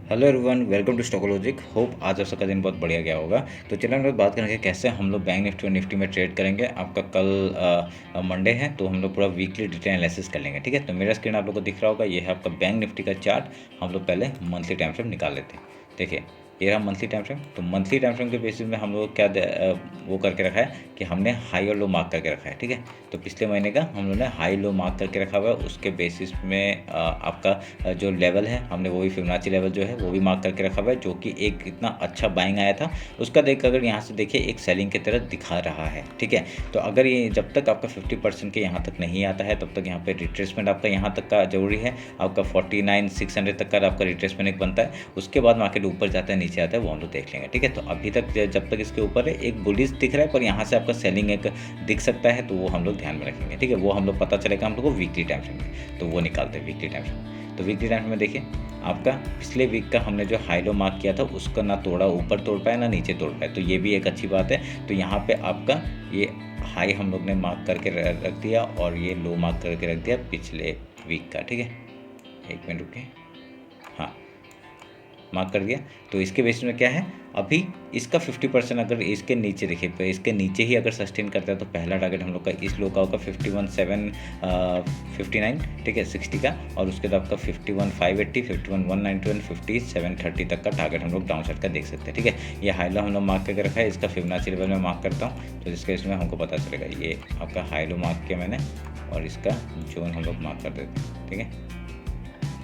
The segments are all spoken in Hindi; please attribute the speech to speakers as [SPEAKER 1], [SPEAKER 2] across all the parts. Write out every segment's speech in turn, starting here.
[SPEAKER 1] Hello everyone, welcome to Stockologic. Hope आज आप सबका दिन बहुत बढ़िया गया होगा। तो चलिए हम लोग बात करेंगे कैसे हम लोग बैंक निफ्टी और निफ्टी में ट्रेड करेंगे। आपका कल मंडे है तो हम लोग पूरा वीकली डिटेल एनालिसिस कर लेंगे। ठीक है, तो मेरा स्क्रीन आप लोग को दिख रहा होगा, ये है आपका बैंक निफ्टी का चार्ट। हम लोग पहले मंथली टाइम फ्रेम निकाल लेते हैं। देखिए, ये रहा मंथली टाइम फ्रेम। तो मंथली टाइम फ्रेम के बेसिस में हम लोग क्या वो करके रखा है कि हमने हाई और लो मार्क करके रखा है। ठीक है, तो पिछले महीने का हम लोग ने हाई लो मार्क करके रखा हुआ है। उसके बेसिस में आपका जो लेवल है हमने वो भी फिबोनाची लेवल जो है वो भी मार्क करके रखा हुआ है, जो कि एक इतना अच्छा बाइंग आया था। उसका देख अगर यहाँ से देखिए एक सेलिंग की तरह दिखा रहा है। ठीक है, तो अगर ये जब तक आपका 50% के यहाँ तक नहीं आता है तब तक यहाँ पे रिट्रेसमेंट आपका यहाँ तक का जरूरी है। आपका 49,600 तक का आपका रिट्रेसमेंट एक बनता है। उसके बाद मार्केट ऊपर जाता है नीचे आता है वो हम लोग देख लेंगे। ठीक है, तो अभी तक जब तक इसके ऊपर है एक बुलिश दिख रहा है, पर यहाँ से आपका सेलिंग एक दिख सकता है, तो वो हम लोग ध्यान में रखेंगे। ठीक है, वो हम लोग पता चलेगा हम लोग को वीकली टाइम फ्रेम में, तो वो निकालते हैं वीकली टाइम फ्रेम। तो वीकली टाइम फ्रेम में देखिए आपका पिछले वीक का हमने जो हाई लो मार्क किया था उसका ना तोड़ा, ऊपर तोड़ पाया ना नीचे तोड़ पाया, तो ये भी एक अच्छी बात है। तो यहाँ पे आपका ये हाई हम लोग ने मार्क करके रख दिया और ये लो मार्क करके रख दिया पिछले वीक का। ठीक है, एक मिनट रुकिए, हाँ मार्क कर दिया। तो इसके बेसिस में क्या है, अभी इसका 50% अगर इसके नीचे देखिए, तो इसके नीचे ही अगर सस्टेन करता है तो पहला टारगेट हम लोग का इस लो का होगा 51,759। ठीक है, 60 का, और उसके बाद आपका 51,580, 51,191, 50,730 तक का टारगेट हम लोग डाउन साइड का देख सकते हैं। ठीक है, ये हाई लो हम लोग मार्क करके रखा है। इसका फिबोनाची लेवल में मार्क करता हूँ तो जिसके इसमें हमको पता चलेगा। ये आपका हाई लो मार्क किया मैंने और इसका जोन हम लोग मार्क कर देते हैं। ठीक है,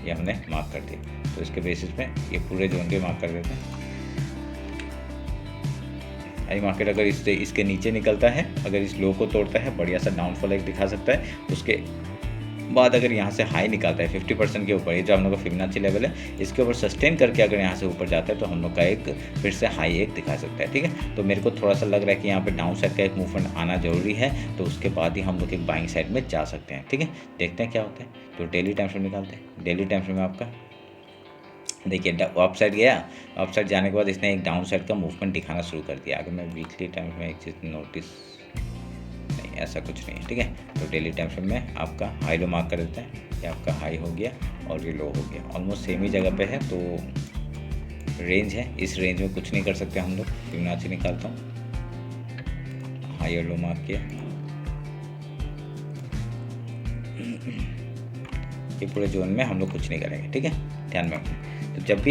[SPEAKER 1] ये हमने मार्क कर दिया, तो इसके बेसिस पे ये पूरे जोन के मार्क कर देते हैं। आई मार्केट अगर इसके नीचे निकलता है, अगर इस लो को तोड़ता है, बढ़िया सा डाउनफॉल एक दिखा सकता है। उसके बाद अगर यहाँ से हाई निकालता है 50% के ऊपर, ये जो हम लोग का फिबोनाची लेवल है इसके ऊपर सस्टेन करके अगर यहाँ से ऊपर जाता है तो हम लोग का एक फिर से हाई एक दिखा सकता है। ठीक है, तो मेरे को थोड़ा सा लग रहा है कि यहाँ पे डाउन साइड का एक मूवमेंट आना जरूरी है, तो उसके बाद ही हम लोग एक बाइंग साइड में जा सकते हैं। ठीक है, देखते हैं क्या होता है। तो डेली टाइम फ्रेम निकालते हैं। डेली टाइम फ्रेम में आपका देखिए अप साइड गया, अप साइड जाने के बाद इसने एक डाउन साइड का मूवमेंट दिखाना शुरू कर दिया। अगर मैं वीकली टाइम फ्रेम में एक चीज़ नोटिस, नहीं ऐसा कुछ नहीं है। ठीक है, तो डेली टाइम फ्रेम में आपका हाई लो मार्क कर देते हैं। ये आपका हाई हो गया और ये लो हो गया, ऑलमोस्ट सेम ही जगह पे है, तो रेंज है, इस रेंज में कुछ नहीं कर सकते हम लोग। फिबोनाची निकालता हूँ, हाई और लो मार्क किया, ये पूरे जोन में हम लोग कुछ नहीं करेंगे। ठीक है, ध्यान में रखें। तो जब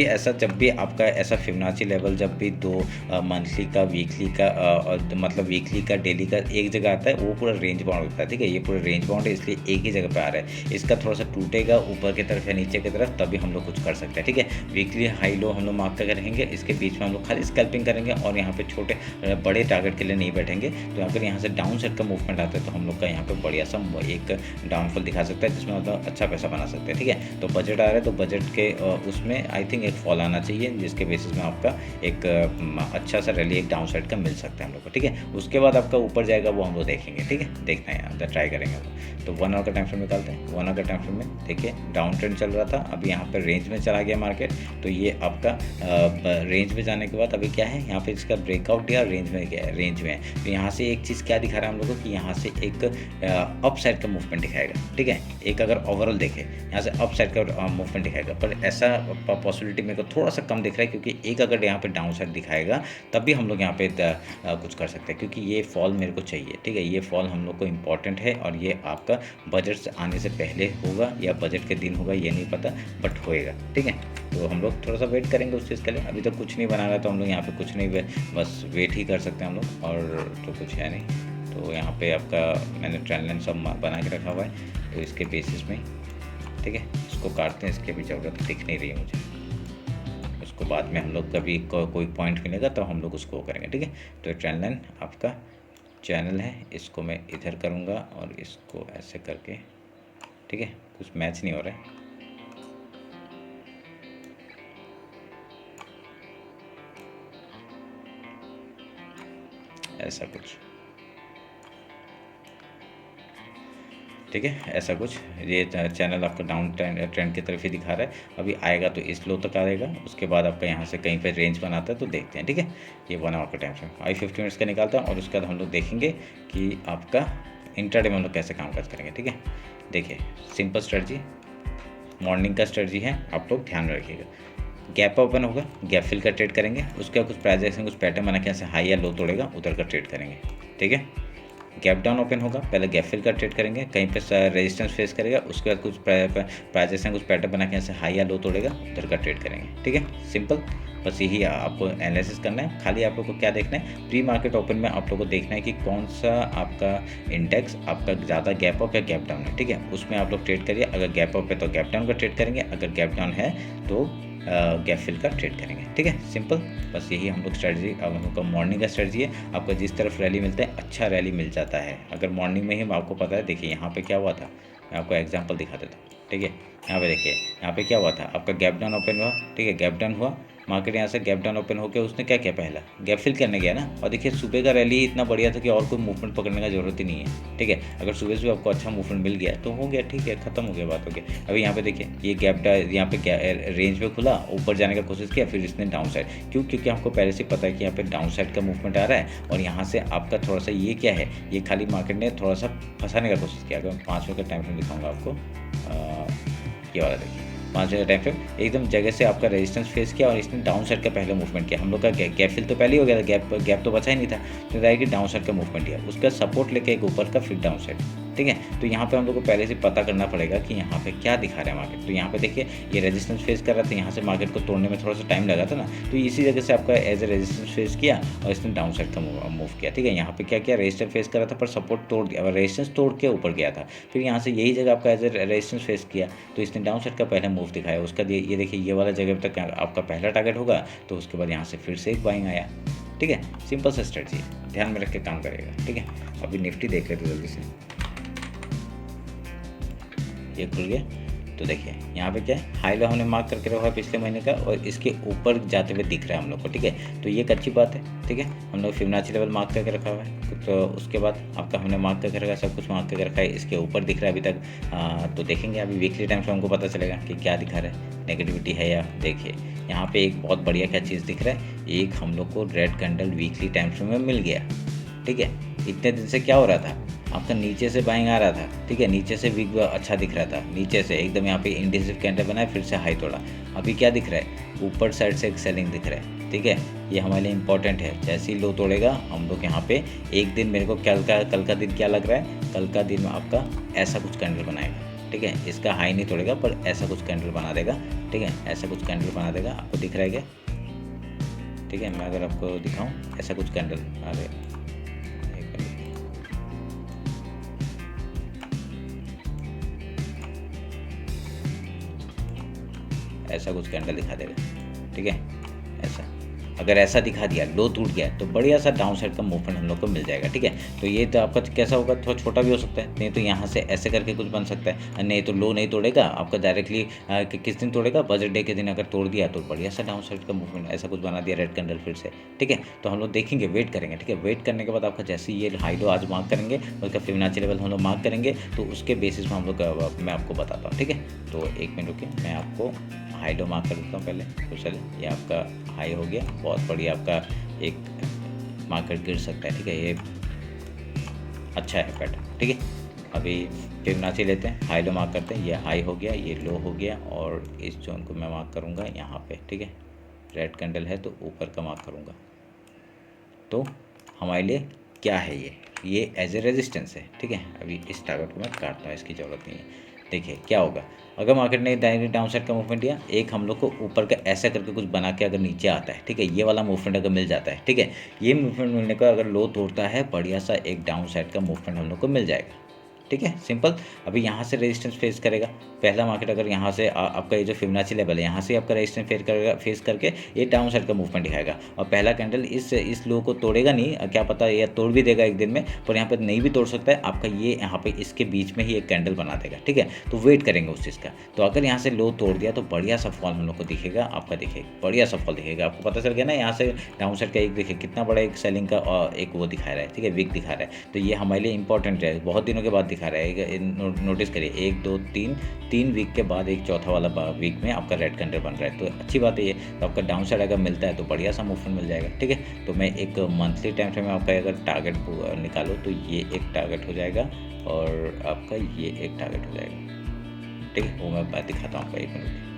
[SPEAKER 1] भी आपका ऐसा फिबोनाची लेवल जब भी दो मंथली का, वीकली का और मतलब वीकली का, डेली का एक जगह आता है, वो पूरा रेंज बाउंड होता है। ठीक है, ये पूरा रेंज बाउंड है, इसलिए एक ही जगह पे आ रहा है। इसका थोड़ा सा टूटेगा ऊपर की तरफ या नीचे की तरफ, तभी हम लोग कुछ कर सकते हैं। ठीक है, वीकली हाई लो हम लोग मार्क करके रहेंगे, इसके बीच में हम लोग खाली स्कैल्पिंग करेंगे और यहाँ पे छोटे बड़े टारगेट के लिए नहीं बैठेंगे। तो अगर यहाँ से डाउन साइड का मूवमेंट आता है तो हम लोग का यहाँ पे बढ़िया सा एक डाउनफॉल दिखा सकता है, जिसमें मतलब अच्छा पैसा बना सकते हैं। ठीक है, तो बजट आ रहा है तो बजट के उसमें आई थिंक एक फॉल आना चाहिए, जिसके बेसिस में आपका एक अच्छा सा रैली एक डाउन साइड का मिल सकता है हम लोग को। ठीक है, उसके बाद आपका ऊपर जाएगा वो हम लोग देखेंगे। ठीक है, देखना है यहाँ ट्राई करेंगे हम लोग। तो 1 आवर का टाइम फ्रेम निकालते हैं। 1 आवर का टाइम फ्रेम में देखिए डाउन ट्रेंड चल रहा था, अभी यहाँ पर रेंज में चला गया मार्केट। तो ये आपका रेंज में जाने के बाद अभी क्या है, यहाँ पे इसका ब्रेकआउट दिया, रेंज में गया, रेंज में है। तो यहाँ से एक चीज़ क्या दिखा रहा है हम लोग को कि यहाँ से एक अप साइड का मूवमेंट दिखाएगा। ठीक है, एक अगर ओवरऑल देखें यहाँ से अप साइड का मूवमेंट दिखाएगा, पर ऐसा पॉसिबिलिटी मेरे को थोड़ा सा कम दिख रहा है, क्योंकि एक अगर यहाँ पे डाउन साइड दिखाएगा तब भी हम लोग यहाँ पे कुछ कर सकते हैं, क्योंकि ये फॉल मेरे को चाहिए। ठीक है, ये फॉल हम लोग को इम्पॉर्टेंट है और ये आपका बजट से आने से पहले होगा या बजट के दिन होगा ये नहीं पता, बट होएगा। ठीक है, तो हम लोग थोड़ा सा वेट करेंगे उस चीज़ के लिए। अभी तक कुछ नहीं बना रहा तो हम लोग यहाँ पे कुछ नहीं, बस वेट ही कर सकते हैं हम लोग, और तो कुछ है नहीं। तो यहाँ पे आपका मैंने ट्रेंड लाइन सब बना के रखा हुआ है, तो इसके बेसिस में ठीक है इसको काटते हैं। इसकी भी ज़रूरत दिख नहीं रही है मुझे, उसको बाद में हम लोग कभी कोई पॉइंट मिलेगा तो हम लोग उसको करेंगे। ठीक है, तो ट्रेंड लाइन आपका चैनल है, इसको मैं इधर करूँगा और इसको ऐसे करके, ठीक है कुछ मैच नहीं हो रहा है, ऐसा कुछ, ठीक है ऐसा कुछ। ये चैनल आपका डाउन ट्रेंड की तरफ ही दिखा रहा है, अभी आएगा तो इस लो तक आएगा, उसके बाद आपका यहाँ से कहीं पे रेंज बनाता है तो देखते हैं। ठीक है, ये 1 आवर का टाइम फ्रेम, आई 50 मिनट्स का निकालता है और उसके बाद हम लोग देखेंगे कि आपका इंट्राडे में हम लोग कैसे काम करेंगे। ठीक है, देखिए सिंपल स्ट्रेटजी, मॉर्निंग का स्ट्रेटजी है, आप लोग ध्यान में रखिएगा। गैप ओपन होगा, गैप फिल का ट्रेड करेंगे, उसके बाद कुछ प्राइस एक्शन कुछ पैटर्न बना के यहाँ से हाई या लो तोड़ेगा, उधर का ट्रेड करेंगे, ठीक है। गैप डाउन ओपन होगा, पहले गैप फिल का ट्रेड करेंगे, कहीं पे रेजिस्टेंस फेस करेगा, उसके बाद कुछ प्राइस एक्शन कुछ पैटर्न बना के यहाँ से हाई या लो तोड़ेगा, उधर का ट्रेड करेंगे, ठीक है। सिंपल, बस यही आपको एनालिसिस करना है। खाली आप लोग को क्या देखना है, प्री मार्केट ओपन में आप लोग को देखना है कि कौन सा आपका इंडेक्स आपका ज़्यादा गैप अप या गैप डाउन है, ठीक है। उसमें आप लोग ट्रेड करिए, अगर गैप अप है तो गैप डाउन का ट्रेड करेंगे, अगर गैप डाउन है तो गैप फिल का ट्रेड करेंगे, ठीक है। सिंपल, बस यही हम लोग स्ट्रेटजी, अब हम लोग का मॉर्निंग का स्ट्रेटजी है। आपका जिस तरफ रैली मिलता है, अच्छा रैली मिल जाता है। अगर मॉर्निंग में ही आपको पता है, देखिए यहाँ पे क्या हुआ था, मैं आपको एग्जांपल दिखा देता हूँ, ठीक है। यहाँ पे देखिए, यहाँ पे क्या हुआ था, आपका गैप डाउन ओपन हुआ, ठीक है, गैप डाउन हुआ, मार्केट यहाँ से गैप डाउन ओपन होकर उसने क्या किया, पहला गैप फिल करने गया ना, और देखिए सुबह का रैली इतना बढ़िया था कि और कोई मूवमेंट पकड़ने का जरूरत ही नहीं है, ठीक है। अगर सुबह से आपको अच्छा मूवमेंट मिल गया तो हो गया, ठीक है, खत्म हो गया, बात हो गया। अभी यहाँ पे देखिए, ये गैप यहाँ पे रेंज पे खुला, ऊपर जाने का कोशिश किया, फिर इसने डाउन साइड, क्योंकि हमको पहले से पता है कि यहाँ पे डाउन साइड का मूवमेंट आ रहा है, और यहाँ से आपका थोड़ा सा ये क्या है, ये खाली मार्केट ने थोड़ा सा फंसाने का कोशिश किया। अगर मैं 5 मिनट का टाइम फ्रेम दिखाऊंगा आपको, ये वाला देखिए, 5 मिनट टाइम फ्रेम, एकदम जगह से आपका रेजिस्टेंस फेस किया और इसने डाउन साइड का पहले मूवमेंट किया। हम लोग का गैप फिल तो पहले ही हो गया था, गैप तो बचा ही नहीं था, तो डायरेक्टली डाउन साइड का मूवमेंट किया, उसका सपोर्ट लेके एक ऊपर का, फिर डाउन साइड, ठीक है। तो यहाँ पे हम लोग को पहले से पता करना पड़ेगा कि यहाँ पे क्या दिखा रहा है मार्केट। तो यहाँ पे देखिए, ये रेजिस्टेंस फेस कर रहा था, यहाँ से मार्केट को तोड़ने में थोड़ा सा टाइम लगा था ना, तो इसी जगह से आपका एज ए रेजिस्टेंस फेस किया और इसने डाउन साइड का मूव किया, ठीक है। यहाँ पे क्या किया, रेजिस्टेंस फेस कर रहा था पर सपोर्ट तोड़ दिया, और रेजिस्टेंस तोड़ के ऊपर गया था, फिर यहाँ से यही जगह आपका एज ए रेजिस्टेंस फेस किया, तो इसने डाउन साइड का पहले मूव दिखाया। उसका ये देखिए, ये वाला जगह तक आपका पहला टारगेट होगा, तो उसके बाद यहाँ से फिर से एक बाइंग आया, ठीक है। सिंपल सा स्ट्रेटजी, ध्यान में रख के काम करेगा, ठीक है। अभी निफ्टी देख लेते जल्दी से, ये खुल गया, तो देखिए यहाँ पे क्या है, हाई लो हमने मार्क करके रखा है पिछले महीने का, और इसके ऊपर जाते हुए दिख रहा है हम लोग को, ठीक है। तो ये एक अच्छी बात है, ठीक है। हम लोग फिबोनाची लेवल मार्क करके रखा हुआ है, तो उसके बाद आपका हमने मार्क करके रखा है, सब कुछ मार्क करके रखा है, इसके ऊपर दिख रहा है अभी तक। तो देखेंगे अभी वीकली टाइम से हमको पता चलेगा कि क्या दिखा रहा है, नेगेटिविटी है या। देखिए यहाँ पे एक बहुत बढ़िया क्या चीज़ दिख रहा है, एक हम लोग को red candle weekly time frame में मिल गया, ठीक है। इतने दिन से क्या हो रहा था, आपका नीचे से बाइंग आ रहा था, ठीक है, नीचे से वीक अच्छा दिख रहा था, नीचे से एकदम यहाँ पे इंडिसिव कैंडल बनाया, फिर से हाई तोड़ा। अभी क्या दिख रहा है, ऊपर साइड से एक सेलिंग दिख रहा है, ठीक है। ये हमारे लिए इंपॉर्टेंट है, जैसे ही लो तोड़ेगा हम लोग यहाँ पे एक दिन, मेरे को कल का दिन क्या लग रहा है, कल का दिन आपका ऐसा कुछ कैंडल बनाएगा, ठीक है। इसका हाई नहीं तोड़ेगा पर ऐसा कुछ कैंडल बना देगा, ठीक है, ऐसा कुछ कैंडल बना देगा। आपको दिख रहा है क्या, ठीक है। मैं अगर आपको दिखाऊँ, ऐसा कुछ कैंडल, अरे ऐसा कुछ कैंडल दिखा देगा, ठीक है। ऐसा अगर ऐसा दिखा दिया, लो टूट गया, तो बढ़िया सा डाउन साइड का मूवमेंट हम लोग को मिल जाएगा, ठीक है। तो ये तो आपका कैसा होगा, थोड़ा छोटा भी हो सकता है, नहीं तो यहाँ से ऐसे करके कुछ बन सकता है, नहीं तो लो नहीं तोड़ेगा आपका डायरेक्टली। किस दिन तोड़ेगा, बजट डे के दिन अगर तोड़ दिया तो बढ़िया सा डाउन साइड का मूवमेंट ऐसा कुछ बना दिया, रेड कैंडल फिर से, ठीक है। तो हम लोग देखेंगे, वेट करेंगे, ठीक है। वेट करने के बाद आपका जैसे ये हाई लो आज मार्क करेंगे, उसका फिबोनाची लेवल हम लोग मार्क करेंगे, तो उसके बेसिस में हम लोग मैं आपको बताता हूँ, ठीक है। तो 1 मिनट रुकिए, मैं आपको हाई लो मार्क कर देता हूँ पहले। तो चलिए, ये आपका हाई हो गया, बहुत बढ़िया आपका एक मार्केट गिर सकता है, ठीक है। ये अच्छा है पैटर्न, ठीक है। अभी फिबोनाची लेते हैं, हाई लो मार्क करते हैं, ये हाई हो गया, ये लो हो गया, और इस जोन को मैं मार्क करूँगा यहाँ पे, ठीक है। रेड कैंडल है तो ऊपर का मार्क करूँगा। तो हमारे लिए क्या है, ये एज ए रेजिस्टेंस है, ठीक है। अभी इस टारगेट को मैं काटता हूँ, इसकी ज़रूरत नहीं है। देखिए क्या होगा, अगर मार्केट ने डायरेक्ट डाउन साइड का मूवमेंट दिया, एक हम लोग को ऊपर का ऐसा करके कुछ बना के अगर नीचे आता है, ठीक है, ये वाला मूवमेंट अगर मिल जाता है, ठीक है, ये मूवमेंट मिलने का अगर लो तोड़ता है, बढ़िया सा एक डाउन साइड का मूवमेंट हम लोग को मिल जाएगा, ठीक है। सिंपल, अभी यहाँ से रेजिस्टेंस फेस करेगा पहला मार्केट, अगर यहाँ से आपका ये जो फिबोनाची लेवल है, यहाँ से आपका रेजिस्टेंस फेस करके ये डाउन साइड का मूवमेंट दिखाएगा, और पहला कैंडल इस लो को तोड़ेगा नहीं, क्या पता या तोड़ भी देगा एक दिन में, पर यहाँ पर नहीं भी तोड़ सकता है आपका, ये यहाँ पे इसके बीच में ही एक कैंडल बना देगा, ठीक है। तो वेट करेंगे उस चीज़ का। तो अगर यहाँ से लो तोड़ दिया तो बढ़िया सा फॉल हम लोग को दिखेगा, आपका दिखेगा बढ़िया सा फॉल दिखेगा, आपको पता चल गया ना। यहाँ से डाउन साइड का एक देखिए कितना बड़ा एक सेलिंग का और एक वो दिखा रहा है, ठीक है, वीक दिखा रहा है। तो ये हमारे लिए इंपॉर्टेंट है, बहुत दिनों के बाद दिखा रहा है, नोटिस करिए, 1 2 3 वीक के बाद एक चौथा वाला वीक में आपका रेड कैंडल बन रहा है, तो अच्छी बात है ये। तो आपका डाउन साइड अगर मिलता है तो बढ़िया सा मूवमेंट मिल जाएगा, ठीक है। तो मैं एक मंथली टाइम फ्रेम में आपका अगर टारगेट निकालो तो ये एक टारगेट हो जाएगा, और आपका ये एक टारगेट हो जाएगा, ठीक है। वो मैं दिखाता हूँ आपका, 1 मिनट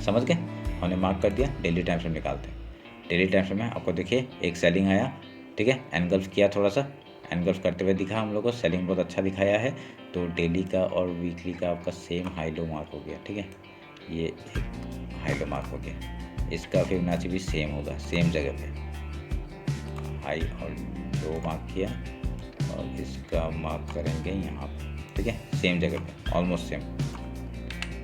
[SPEAKER 1] समझ गए? हमने मार्क कर दिया, डेली टाइम फ्रेम निकालते हैं। डेली टाइम फ्रेम में आपको देखिए एक सेलिंग आया, ठीक है, एनगल्फ किया, थोड़ा सा एनगल्फ करते हुए दिखा हम लोग को, सेलिंग बहुत अच्छा दिखाया है। तो डेली का और वीकली का आपका सेम हाई लो मार्क हो गया, ठीक है, ये एक हाई लो मार्क हो गया। इसका फिबोनाची भी सेम होगा, सेम जगह पे हाई और लो मार्क किया, और इसका मार्क करेंगे यहाँ पे, ठीक है, सेम जगह पे, ऑलमोस्ट सेम।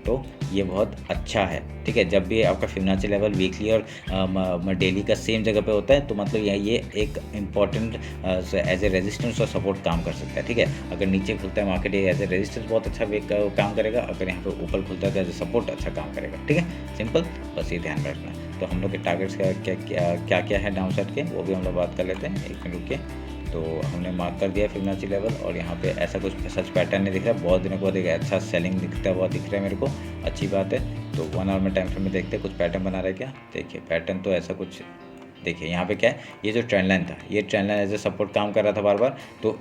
[SPEAKER 1] तो ये बहुत अच्छा है, ठीक है। जब भी आपका फिबोनाची लेवल वीकली और डेली का सेम जगह पे होता है तो मतलब ये एक इम्पॉर्टेंट एज ए रेजिस्टेंस और सपोर्ट काम कर सकता है, ठीक है। अगर नीचे खुलता है मार्केट, ये एज ए रेजिस्टेंस बहुत अच्छा काम करेगा, अगर यहाँ पे ऊपर खुलता है तो एज ए सपोर्ट अच्छा काम करेगा, ठीक है, सिंपल, बस ये ध्यान में रखना है। तो हम लोग के टारगेट्स क्या क्या है डाउन साइड के, वो भी हम लोग बात कर लेते हैं, एक मिनट रुकिए। तो हमने मार्क कर दिया फिबोनाची लेवल, और यहाँ पे ऐसा कुछ सच पैटर्न नहीं दिख रहा, बहुत दिनों के बाद एक अच्छा सेलिंग दिखता हुआ दिख रहा है मेरे को, अच्छी बात है। तो 1 आवर में टाइम फ्रेम में देखते हैं कुछ पैटर्न बना रहा है क्या। देखिए पैटर्न तो ऐसा कुछ, देखिए यहाँ पे क्या है, ये जो ट्रेंड लाइन था, ये trend line as a support काम कर रहा था बार बार, तो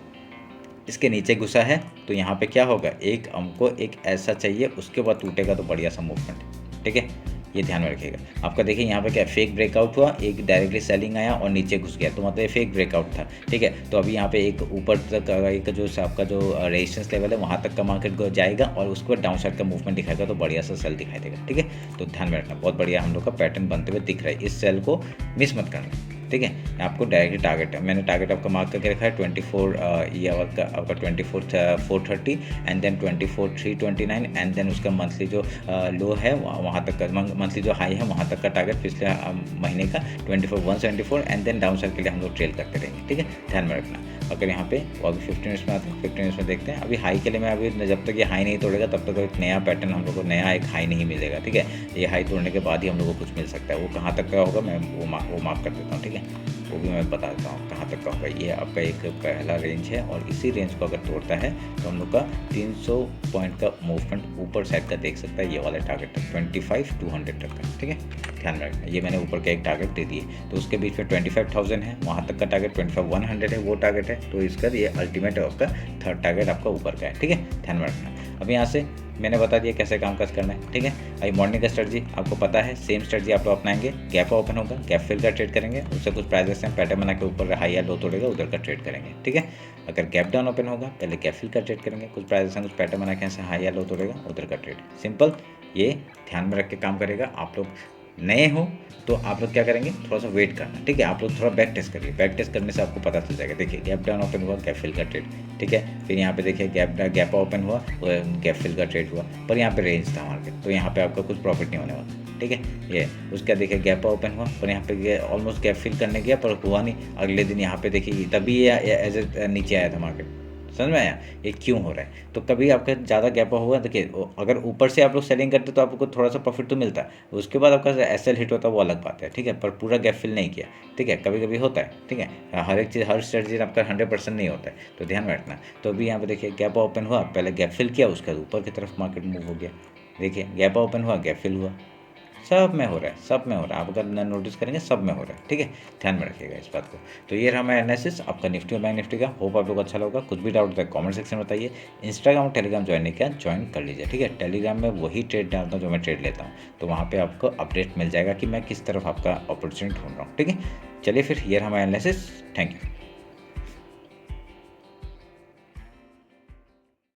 [SPEAKER 1] इसके नीचे घुसा है, तो यहाँ पे क्या होगा, एक हमको एक ऐसा चाहिए, उसके बाद टूटेगा तो बढ़िया सा मूवमेंट, ठीक है, ये ध्यान में रखिएगा। आपका देखिए यहाँ पे क्या फेक ब्रेकआउट हुआ, एक डायरेक्टली सेलिंग आया और नीचे घुस गया, तो मतलब ये फेक ब्रेकआउट था, ठीक है। तो अभी यहाँ पे एक ऊपर तक एक जो आपका जो रेजिस्टेंस लेवल है वहाँ तक का मार्केट जाएगा, और उसके बाद डाउन साइड का मूवमेंट दिखाएगा, तो बढ़िया सा सेल दिखाई देगा, ठीक है। तो ध्यान में रखना, बहुत बढ़िया हम लोग का पैटर्न बनते हुए दिख रहा है, इस सेल को मिस मत करना, ठीक है। आपको डायरेक्टली टारगेट है, मैंने टारगेट आपका मार्क करके रखा है 24 ये आपका 24,430 एंड देन 24,329 एंड देन उसका मंथली जो लो है वहाँ तक का, मंथली जो हाई है वहाँ तक का टारगेट पिछले महीने का 24,174 एंड देन डाउन साइड के लिए हम लोग ट्रेल करते रहेंगे, ठीक है, ध्यान में रखना। अगर यहाँ पे वो अभी 15 मिनट्स में आते हैं, 15 मिनट्स में देखते हैं। अभी हाई के लिए मैं अभी जब तक ये हाई नहीं तोड़ेगा तब तक एक नया पैटर्न हम लोग को, नया एक हाई नहीं मिलेगा, ठीक है। ये हाई तोड़ने के बाद ही हम लोग को कुछ मिल सकता है, वो कहाँ तक का होगा मैं वो मार्क कर देता हूँ, ठीक है, वो भी मैं बता देता हूँ कहाँ तक का होगा। ये आपका एक पहला रेंज है, और इसी रेंज को अगर तोड़ता है तो हम लोग का 300 पॉइंट का मूवमेंट ऊपर साइड का देख सकता है, ये वाला टारगेट है 25,200 तक का, ठीक है, ध्यान में रखना। ये मैंने ऊपर का एक टारगेट दे दिए, तो उसके बीच में 25,000 है, वहाँ तक का टारगेट 25,100 है, वो टारगेट है, तो इसका ये अल्टीमेट है, उसका थर्ड टारगेट आपका ऊपर का है, ठीक है, ध्यान में रखना। अब यहाँ से मैंने बता दिया कैसे काम काज करना है, ठीक है। अभी मॉर्निंग का स्ट्रेटजी आपको पता है, सेम स्ट्रेटजी आप लोग अपनाएंगे। गैप ओपन होगा, गैप फिल का ट्रेड करेंगे, उससे कुछ प्राइस हम पैटर्न बना के ऊपर हाई या लो तोड़ेगा उधर का ट्रेड करेंगे, ठीक है। अगर गैप डाउन ओपन होगा, पहले गैप फिल का ट्रेड करेंगे, कुछ प्राइस कुछ पैटर्न बना के ऐसे हाई या लो तोड़ेगा उधर का ट्रेड, सिंपल। ये ध्यान में रख के काम करेगा। आप लोग नए हो तो आप लोग क्या करेंगे, थोड़ा सा वेट करना, ठीक है। आप लोग थोड़ा बैक टेस्ट करिए, बैक टेस्ट करने से आपको पता चल जाएगा। देखिए गैप डाउन ओपन हुआ, गैप फिल का ट्रेड, ठीक है। फिर यहाँ पे देखिए गैप ओपन हुआ, गैप फिल का ट्रेड हुआ, पर यहाँ पे रेंज था मार्केट, तो यहाँ पे आपका कुछ प्रॉफिट नहीं होने वाला, ठीक है। ये उसका देखिए गैप ओपन हुआ, पर यहाँ पे ऑलमोस्ट गैप फिल करने गया पर हुआ नहीं। अगले दिन यहाँ पे देखिए तभी ये एज ए नीचे आया था मार्केट, समझ में आया ये क्यों हो रहा है। तो कभी आपका ज़्यादा गैप होगा, देखिए अगर ऊपर से आप लोग सेलिंग करते तो आपको थोड़ा सा प्रॉफिट तो मिलता है, उसके बाद आपका एसएल हिट होता है वो अलग बात है, ठीक है। पर पूरा गैप फिल नहीं किया, ठीक है, कभी कभी होता है, ठीक है। हर एक चीज़, हर स्ट्रेटजी आपका 100% नहीं होता है, तो ध्यान में रखना। तो अभी यहाँ पे देखिए गैप ओपन हुआ, पहले गैप फिल किया, उसके बाद ऊपर की तरफ मार्केट मूव हो गया। देखिए गैप ओपन हुआ, गैप फिल हुआ, सब में हो रहा है, सब में हो रहा है। आप अगर नोटिस करेंगे सब में हो रहा है, ठीक है, ध्यान में रखिएगा इस बात को। तो ये रहा हमारा एनालिसिस आपका निफ्टी और बैंक निफ्टी का। होप आप लोग अच्छा लगा। कुछ भी डाउट होता है कमेंट सेक्शन में बताइए। इंस्टाग्राम और टेलीग्राम ज्वाइन नहीं किया, ज्वाइन कर लीजिए, ठीक है। टेलीग्राम में वही ट्रेड डालता हूँ जो मैं ट्रेड लेता हूँ, तो वहाँ पर आपको अपडेट मिल जाएगा कि मैं किस तरफ आपका अपॉर्चुनिटी ढूंढ रहा हूँ, ठीक है। चलिए फिर ये रहा हमारा एनालिसिस, थैंक यू।